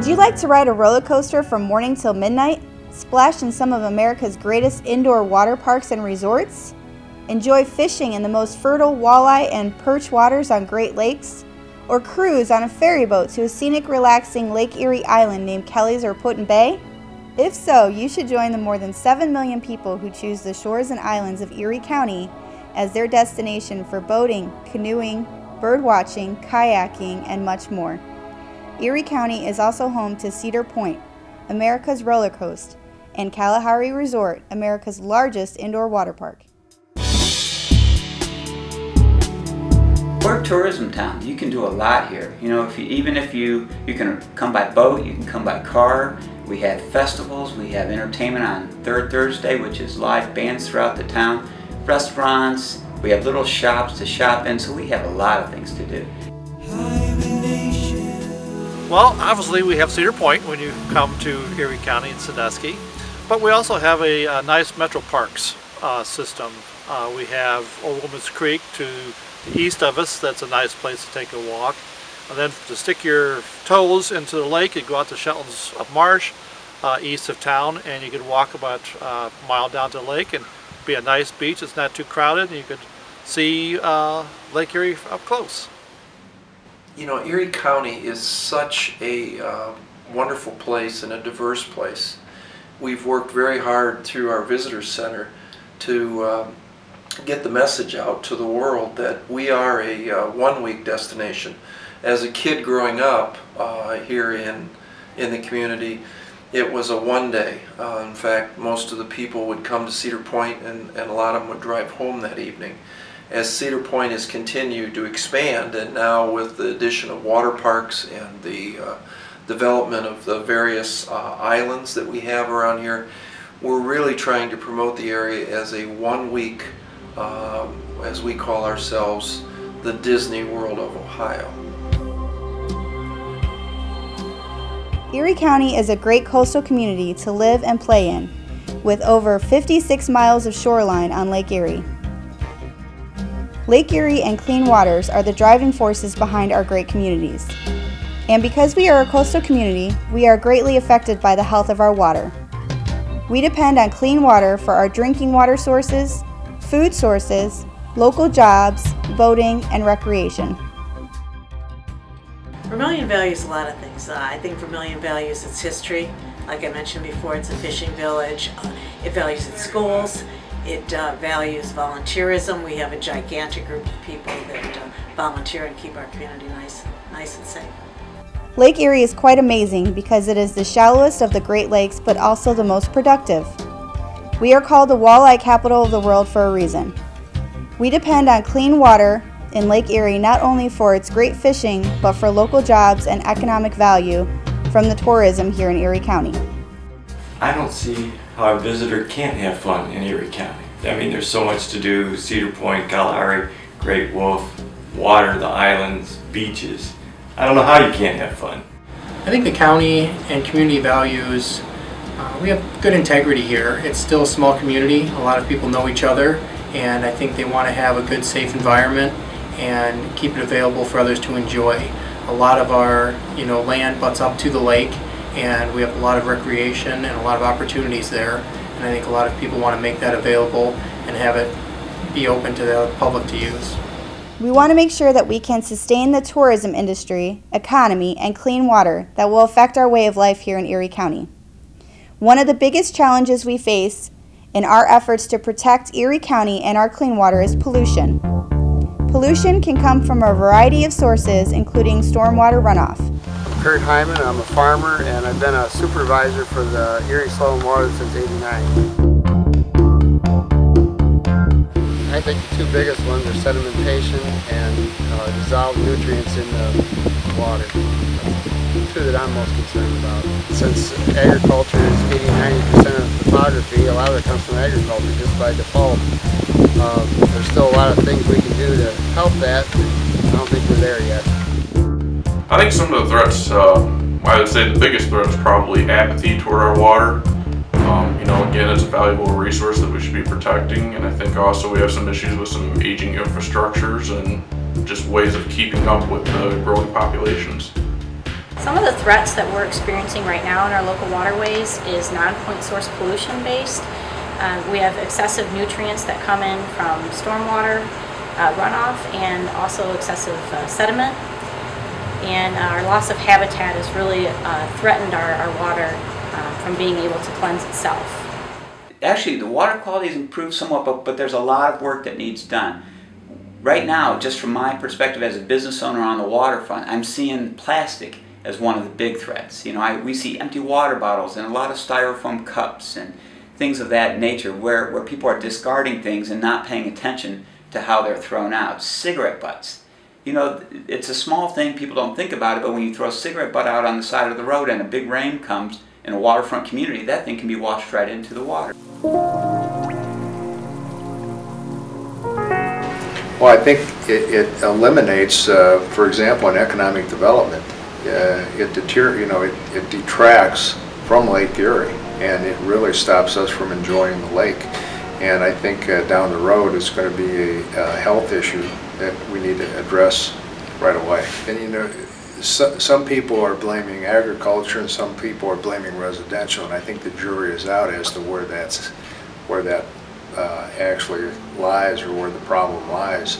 Would you like to ride a roller coaster from morning till midnight? Splash in some of America's greatest indoor water parks and resorts? Enjoy fishing in the most fertile walleye and perch waters on Great Lakes? Or cruise on a ferry boat to a scenic, relaxing Lake Erie island named Kelly's or Put in Bay? If so, you should join the more than 7 million people who choose the shores and islands of Erie County as their destination for boating, canoeing, bird watching, kayaking, and much more. Erie County is also home to Cedar Point, America's roller coaster, and Kalahari Resort, America's largest indoor water park. We're a tourism town. You can do a lot here. You know, even if you can come by boat, you can come by car. We have festivals, we have entertainment on Third Thursday, which is live bands throughout the town, restaurants, we have little shops to shop in, so we have a lot of things to do. Well, obviously we have Cedar Point when you come to Erie County and Sandusky, but we also have a nice Metro Parks system. We have Old Woman's Creek to the east of us. That's a nice place to take a walk. And then to stick your toes into the lake, you go out to Shetland's Marsh, east of town, and you could walk about a mile down to the lake and be a nice beach. It's not too crowded, and you could see Lake Erie up close. You know, Erie County is such a wonderful place and a diverse place. We've worked very hard through our visitor center to get the message out to the world that we are a one-week destination. As a kid growing up here in the community, it was a one-day. In fact, most of the people would come to Cedar Point and a lot of them would drive home that evening. As Cedar Point has continued to expand, and now with the addition of water parks and the development of the various islands that we have around here, we're really trying to promote the area as a one-week, as we call ourselves, the Disney World of Ohio. Erie County is a great coastal community to live and play in, with over 56 miles of shoreline on Lake Erie. Lake Erie and clean waters are the driving forces behind our great communities. And because we are a coastal community, we are greatly affected by the health of our water. We depend on clean water for our drinking water sources, food sources, local jobs, boating, and recreation. Vermilion values a lot of things. I think Vermilion values its history. Like I mentioned before, it's a fishing village. It values its schools. It values volunteerism. We have a gigantic group of people that volunteer and keep our community nice and safe. Lake Erie is quite amazing because it is the shallowest of the Great Lakes, but also the most productive. We are called the walleye capital of the world for a reason. We depend on clean water in Lake Erie not only for its great fishing, but for local jobs and economic value from the tourism here in Erie County. I don't see how a visitor can't have fun in Erie County. I mean, there's so much to do. Cedar Point, Kalahari, Great Wolf, water, the islands, beaches. I don't know how you can't have fun. I think the county and community values, we have good integrity here. It's still a small community. A lot of people know each other, and I think they want to have a good, safe environment and keep it available for others to enjoy. A lot of our land butts up to the lake, and we have a lot of recreation and a lot of opportunities there, and I think a lot of people want to make that available and have it be open to the public to use. We want to make sure that we can sustain the tourism industry, economy, and clean water that will affect our way of life here in Erie County. One of the biggest challenges we face in our efforts to protect Erie County and our clean water is pollution. Pollution can come from a variety of sources, including stormwater runoff. Kurt Hyman. I'm a farmer and I've been a supervisor for the Erie Soil and Water since '89. I think the two biggest ones are sedimentation and dissolved nutrients in the water. That's the two that I'm most concerned about. Since agriculture is 80–90% of topography, a lot of it comes from agriculture just by default. There's still a lot of things we can do to help that, but I don't think we're there yet. I think some of the threats, I would say the biggest threat is probably apathy toward our water. You know, again, it's a valuable resource that we should be protecting, and I think also we have some issues with some aging infrastructures and just ways of keeping up with the growing populations. Some of the threats that we're experiencing right now in our local waterways is non-point source pollution based. We have excessive nutrients that come in from stormwater runoff and also excessive sediment. And our loss of habitat has really threatened our water from being able to cleanse itself. Actually, the water quality has improved somewhat, but there's a lot of work that needs done. Right now, just from my perspective as a business owner on the waterfront, I'm seeing plastic as one of the big threats. You know, we see empty water bottles and a lot of styrofoam cups and things of that nature where people are discarding things and not paying attention to how they're thrown out. Cigarette butts. You know, it's a small thing, people don't think about it, but when you throw a cigarette butt out on the side of the road and a big rain comes in a waterfront community, that thing can be washed right into the water. Well, I think it eliminates, for example, in economic development, it detracts from Lake Erie, and it really stops us from enjoying the lake. And I think down the road it's going to be a health issue that we need to address right away. And you know, some people are blaming agriculture and some people are blaming residential, and I think the jury is out as to where that actually lies, or where the problem lies.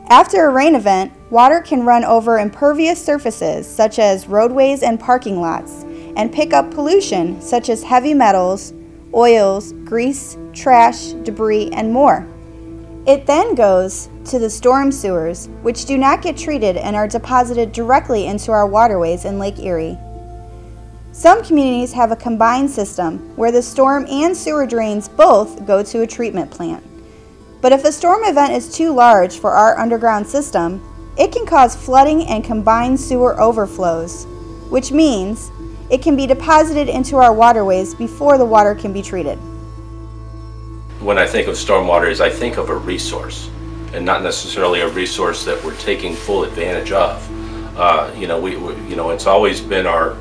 After a rain event, water can run over impervious surfaces such as roadways and parking lots and pick up pollution such as heavy metals, oils, grease, trash, debris, and more. It then goes to the storm sewers, which do not get treated and are deposited directly into our waterways in Lake Erie. Some communities have a combined system where the storm and sewer drains both go to a treatment plant. But if a storm event is too large for our underground system, it can cause flooding and combined sewer overflows, which means it can be deposited into our waterways before the water can be treated. When I think of stormwater, I think of a resource, and not necessarily a resource that we're taking full advantage of. You know, it's always been our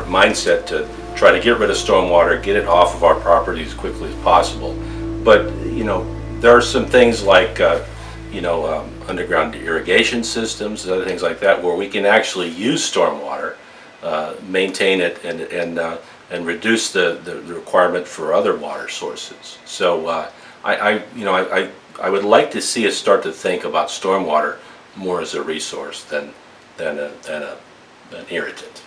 mindset to try to get rid of stormwater, get it off of our property as quickly as possible. But you know, there are some things like underground irrigation systems and other things like that where we can actually use stormwater, maintain it, and reduce the requirement for other water sources. So I would like to see us start to think about stormwater more as a resource than an irritant.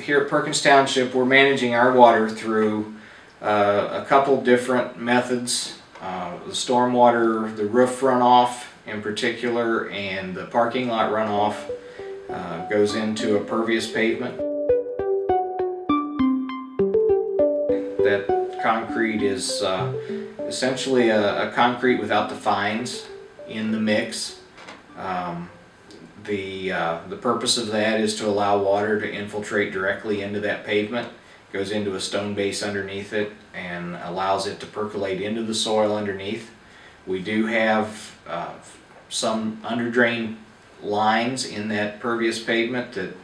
Here at Perkins Township, we're managing our water through a couple different methods. The stormwater, the roof runoff in particular, and the parking lot runoff goes into a pervious pavement. That concrete is essentially a concrete without the fines in the mix. The purpose of that is to allow water to infiltrate directly into that pavement. It goes into a stone base underneath it and allows it to percolate into the soil underneath. We do have some underdrain lines in that pervious pavement that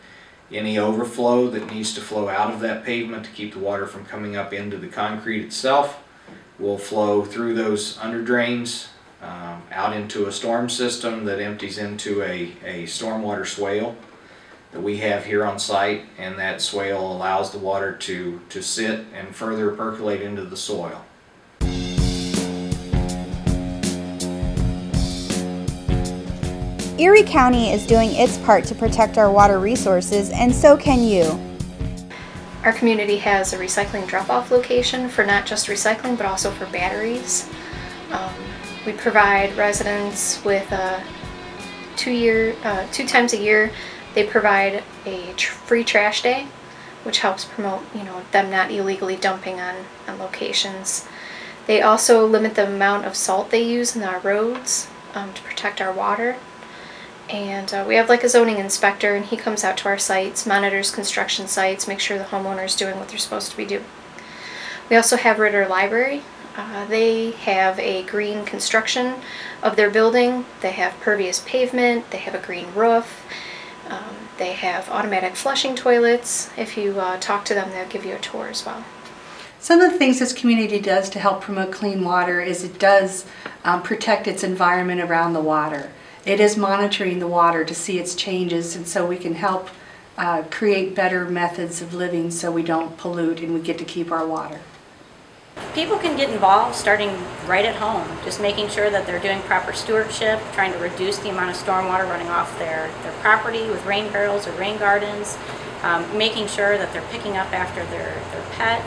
any overflow that needs to flow out of that pavement to keep the water from coming up into the concrete itself will flow through those underdrains out into a storm system that empties into a stormwater swale that we have here on site, and that swale allows the water to sit and further percolate into the soil. Erie County is doing its part to protect our water resources, and so can you. Our community has a recycling drop-off location for not just recycling but also for batteries. We provide residents with 2 times a year. They provide a free trash day, which helps promote, them not illegally dumping on locations. They also limit the amount of salt they use in our roads to protect our water. And we have like a zoning inspector, and he comes out to our sites, monitors construction sites, makes sure the homeowner's doing what they're supposed to be doing. We also have Ritter Library. They have a green construction of their building. They have pervious pavement. They have a green roof. They have automatic flushing toilets. If you talk to them, they'll give you a tour as well. Some of the things this community does to help promote clean water is it does protect its environment around the water. It is monitoring the water to see its changes, and so we can help create better methods of living so we don't pollute and we get to keep our water. People can get involved starting right at home, just making sure that they're doing proper stewardship, trying to reduce the amount of stormwater running off their property with rain barrels or rain gardens, making sure that they're picking up after their pet.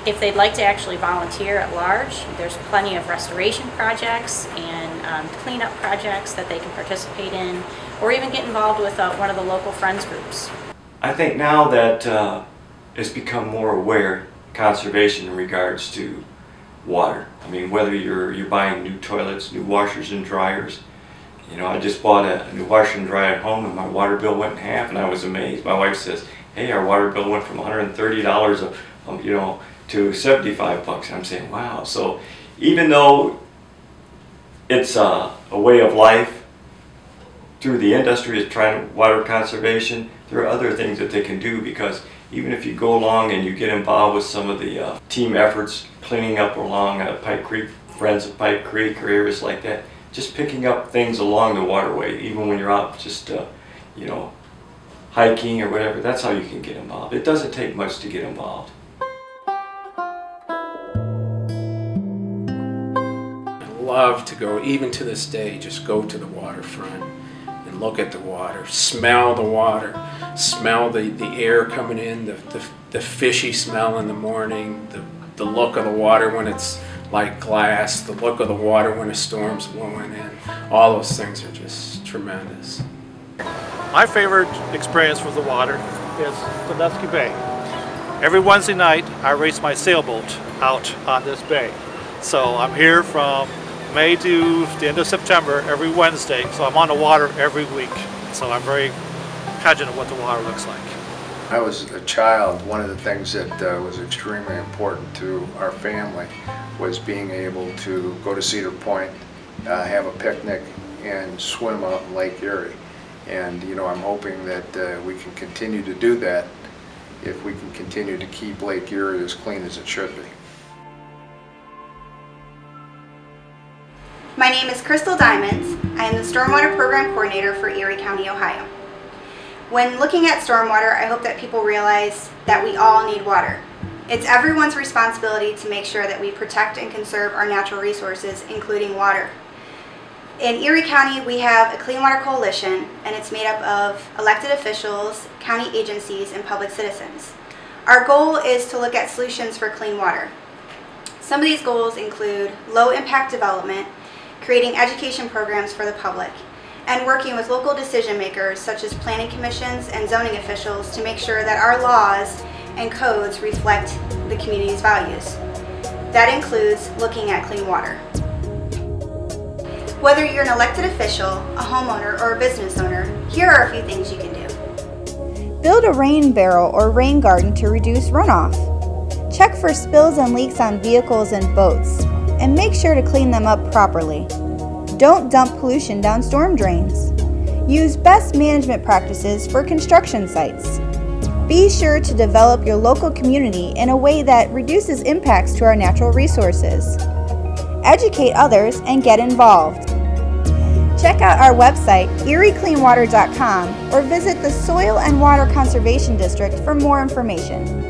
If they'd like to actually volunteer at large, there's plenty of restoration projects and cleanup projects that they can participate in, or even get involved with one of the local friends groups. I think now that it's become more aware, conservation in regards to water. I mean, whether you're buying new toilets, new washers and dryers. I just bought a new washer and dryer at home, and my water bill went in half, and I was amazed. My wife says, "Hey, our water bill went from $130 to $75." And I'm saying, wow. So even though it's a way of life through the industry is trying water conservation, there are other things that they can do, because even if you go along and you get involved with some of the team efforts, cleaning up along Pike Creek, Friends of Pike Creek or areas like that, just picking up things along the waterway, even when you're out just hiking or whatever, that's how you can get involved. It doesn't take much to get involved. I love to go, even to this day, just go to the waterfront and look at the water, smell the water, smell the air coming in, the fishy smell in the morning, the look of the water when it's like glass, the look of the water when a storm's blowing in. All those things are just tremendous. My favorite experience with the water is Sandusky Bay. Every Wednesday night I race my sailboat out on this bay. So I'm here from May to the end of September every Wednesday, so I'm on the water every week. So I'm very cognizant of what the water looks like. When I was a child, one of the things that was extremely important to our family was being able to go to Cedar Point, have a picnic, and swim out in Lake Erie. And I'm hoping that we can continue to do that if we can continue to keep Lake Erie as clean as it should be. My name is Crystal Diamonds. I am the Stormwater Program Coordinator for Erie County, Ohio. When looking at stormwater, I hope that people realize that we all need water. It's everyone's responsibility to make sure that we protect and conserve our natural resources, including water. In Erie County, we have a Clean Water Coalition, and it's made up of elected officials, county agencies, and public citizens. Our goal is to look at solutions for clean water. Some of these goals include low-impact development, creating education programs for the public, and working with local decision makers such as planning commissions and zoning officials to make sure that our laws and codes reflect the community's values. That includes looking at clean water. Whether you're an elected official, a homeowner, or a business owner, here are a few things you can do. Build a rain barrel or rain garden to reduce runoff. Check for spills and leaks on vehicles and boats, and make sure to clean them up properly. Don't dump pollution down storm drains. Use best management practices for construction sites. Be sure to develop your local community in a way that reduces impacts to our natural resources. Educate others and get involved. Check out our website, eriecleanwater.com, or visit the Soil and Water Conservation District for more information.